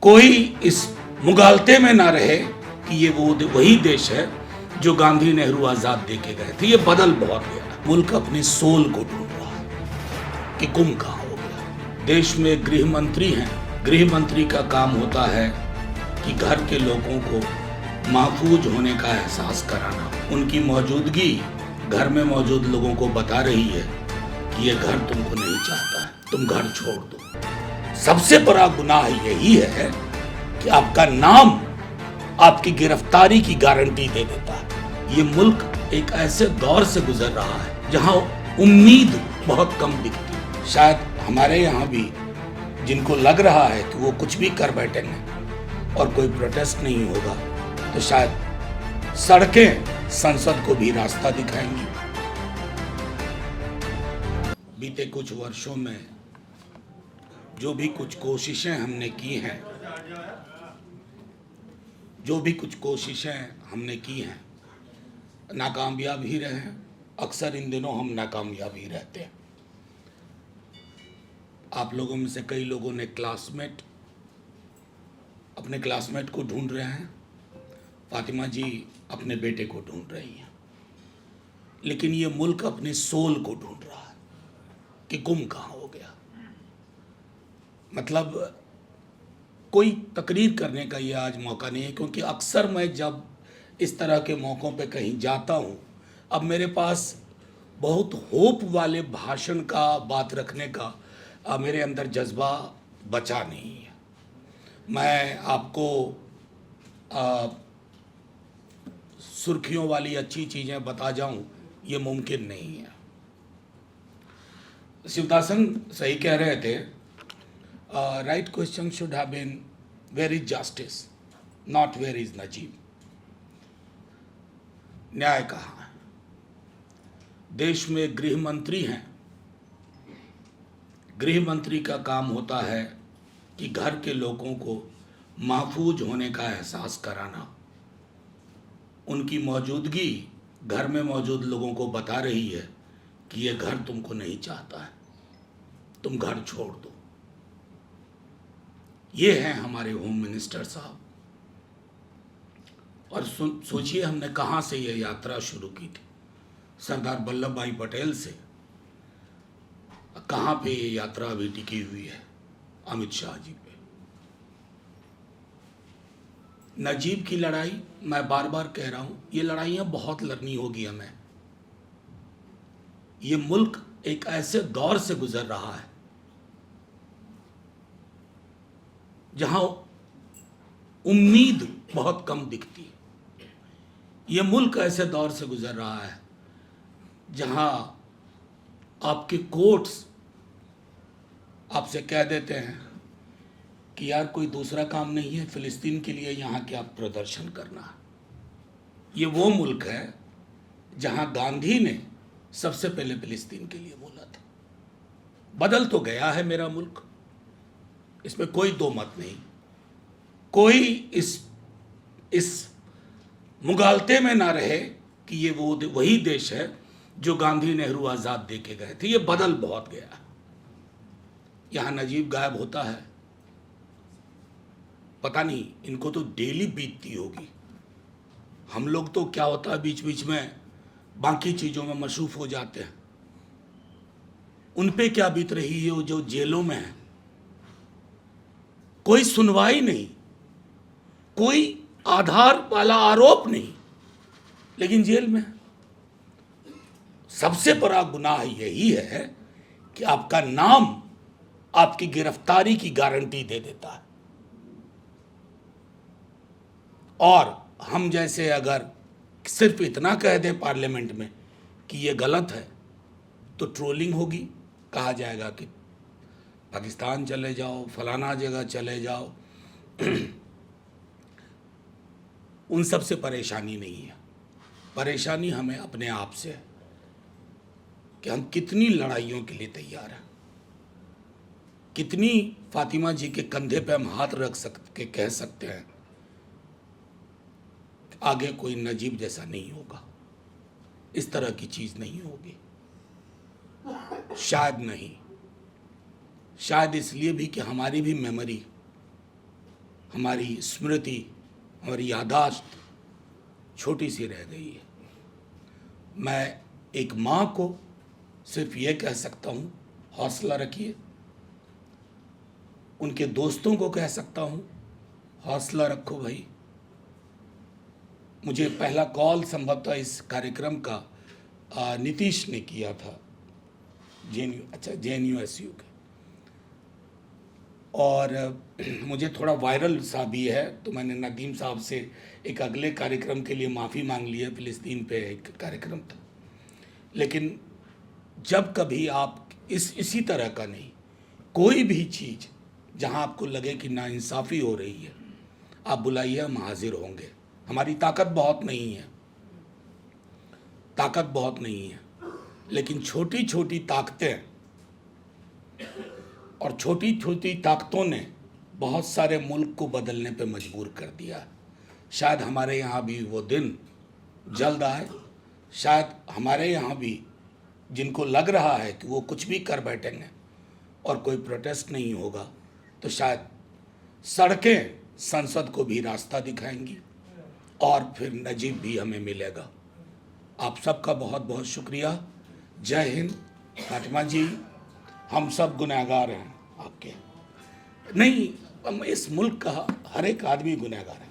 कोई इस मुगालते में ना रहे कि ये वो वही देश है जो गांधी नेहरू आजाद दे के गए थे। ये बदल बहुत गया। मुल्क अपनी सोल को ढूंढ रहा है कि गुम कहाँ हो गया। देश में गृह मंत्री हैं। गृह मंत्री का काम होता है कि घर के लोगों को महफूज होने का एहसास कराना। उनकी मौजूदगी घर में मौजूद लोगों को बता रही है कि ये घर तुमको नहीं चाहता है, तुम घर छोड़ दो। सबसे बड़ा गुनाह यही है कि आपका नाम आपकी गिरफ्तारी की गारंटी दे देता है। ये मुल्क एक ऐसे दौर से गुजर रहा है जहां उम्मीद बहुत कम दिखती है। शायद हमारे यहाँ भी जिनको लग रहा है कि वो कुछ भी कर बैठेंगे और कोई प्रोटेस्ट नहीं होगा, तो शायद सड़कें संसद को भी रास्ता दिखाएंगी। बीते कुछ वर्षों में जो भी कुछ कोशिशें हमने की हैं नाकामयाब ही रहे हैं। अक्सर इन दिनों हम नाकामयाब ही रहते हैं। आप लोगों में से कई लोगों ने अपने क्लासमेट को ढूंढ रहे हैं। फातिमा जी अपने बेटे को ढूंढ रही हैं। लेकिन ये मुल्क अपनी सोल को ढूंढ रहा है कि गुम कहाँ हो गया। मतलब कोई तकरीर करने का ये आज मौका नहीं है, क्योंकि अक्सर मैं जब इस तरह के मौक़ों पे कहीं जाता हूँ, अब मेरे पास बहुत होप वाले भाषण का, बात रखने का मेरे अंदर जज्बा बचा नहीं है। मैं आपको सुर्खियों वाली अच्छी चीज़ें बता जाऊं, ये मुमकिन नहीं है। शिवदासन सही कह रहे थे, right question should have been where is justice, not where is Najeeb. न्याय कहाँ है? देश में गृह मंत्री हैं। गृह मंत्री का काम होता है कि घर के लोगों को महफूज होने का एहसास कराना। उनकी मौजूदगी घर में मौजूद लोगों को बता रही है कि ये घर तुमको नहीं चाहता है, तुम घर छोड़ दो। ये हैं हमारे होम मिनिस्टर साहब। और सोचिए हमने कहाँ से ये यात्रा शुरू की थी, सरदार वल्लभ भाई पटेल से। कहाँ पे ये यात्रा अभी टिकी हुई है? अमित शाह जी पे। नजीब की लड़ाई, मैं बार बार कह रहा हूं, ये लड़ाइयाँ बहुत लड़नी होगी हमें। ये मुल्क एक ऐसे दौर से गुजर रहा है जहां उम्मीद बहुत कम दिखती है। ये मुल्क ऐसे दौर से गुजर रहा है जहां आपके कोर्ट्स आपसे कह देते हैं कि यार कोई दूसरा काम नहीं है, फिलिस्तीन के लिए यहाँ क्या प्रदर्शन करना है। ये वो मुल्क है जहाँ गांधी ने सबसे पहले फिलिस्तीन के लिए बोला था। बदल तो गया है मेरा मुल्क, इसमें कोई दो मत नहीं। कोई इस मुगालते में ना रहे कि ये वो वही देश है जो गांधी नेहरू आजाद दे के गए थे। ये बदल बहुत गया। यहाँ नजीब गायब होता है, पता नहीं इनको तो डेली बीतती होगी। हम लोग तो क्या होता है बीच बीच में बाकी चीज़ों में मशरूफ हो जाते हैं। उन पे क्या बीत रही है जो जेलों में है? कोई सुनवाई नहीं, कोई आधार वाला आरोप नहीं, लेकिन जेल में। सबसे बड़ा गुनाह यही है कि आपका नाम आपकी गिरफ्तारी की गारंटी दे देता है। और हम जैसे अगर सिर्फ इतना कह दें पार्लियामेंट में कि ये गलत है, तो ट्रोलिंग होगी। कहा जाएगा कि पाकिस्तान चले जाओ, फलाना जगह चले जाओ। उन सब से परेशानी नहीं है। परेशानी हमें अपने आप से है कि हम कितनी लड़ाइयों के लिए तैयार हैं। कितनी फातिमा जी के कंधे पे हम हाथ रख सकते, कह सकते हैं आगे कोई नजीब जैसा नहीं होगा, इस तरह की चीज़ नहीं होगी। शायद नहीं, शायद इसलिए भी कि हमारी भी मेमोरी हमारी स्मृति, हमारी यादाश्त छोटी सी रह गई है। मैं एक माँ को सिर्फ ये कह सकता हूँ, हौसला रखिए। उनके दोस्तों को कह सकता हूँ, हौसला रखो भाई। मुझे पहला कॉल संभवतः इस कार्यक्रम का नीतीश ने किया था, JNU-SU के, और मुझे थोड़ा वायरल सा भी है, तो मैंने नदीम साहब से एक अगले कार्यक्रम के लिए माफ़ी मांग ली है। फ़िलिस्तीन पे एक कार्यक्रम था। लेकिन जब कभी आप इसी तरह का नहीं, कोई भी चीज़ जहां आपको लगे कि नाइंसाफ़ी हो रही है, आप बुलाइए, हम हाजिर होंगे। हमारी ताकत बहुत नहीं है, ताकत बहुत नहीं है, लेकिन छोटी छोटी ताकतें और छोटी छोटी ताकतों ने बहुत सारे मुल्क को बदलने पे मजबूर कर दिया। शायद हमारे यहाँ भी वो दिन जल्द आए। शायद हमारे यहाँ भी जिनको लग रहा है कि वो कुछ भी कर बैठेंगे और कोई प्रोटेस्ट नहीं होगा, तो शायद सड़कें संसद को भी रास्ता दिखाएंगी और फिर नजीब भी हमें मिलेगा। आप सबका बहुत बहुत शुक्रिया। जय हिंद। फातिमा जी, हम सब गुनहगार हैं आपके, नहीं, इस मुल्क का हर एक आदमी गुनहगार है।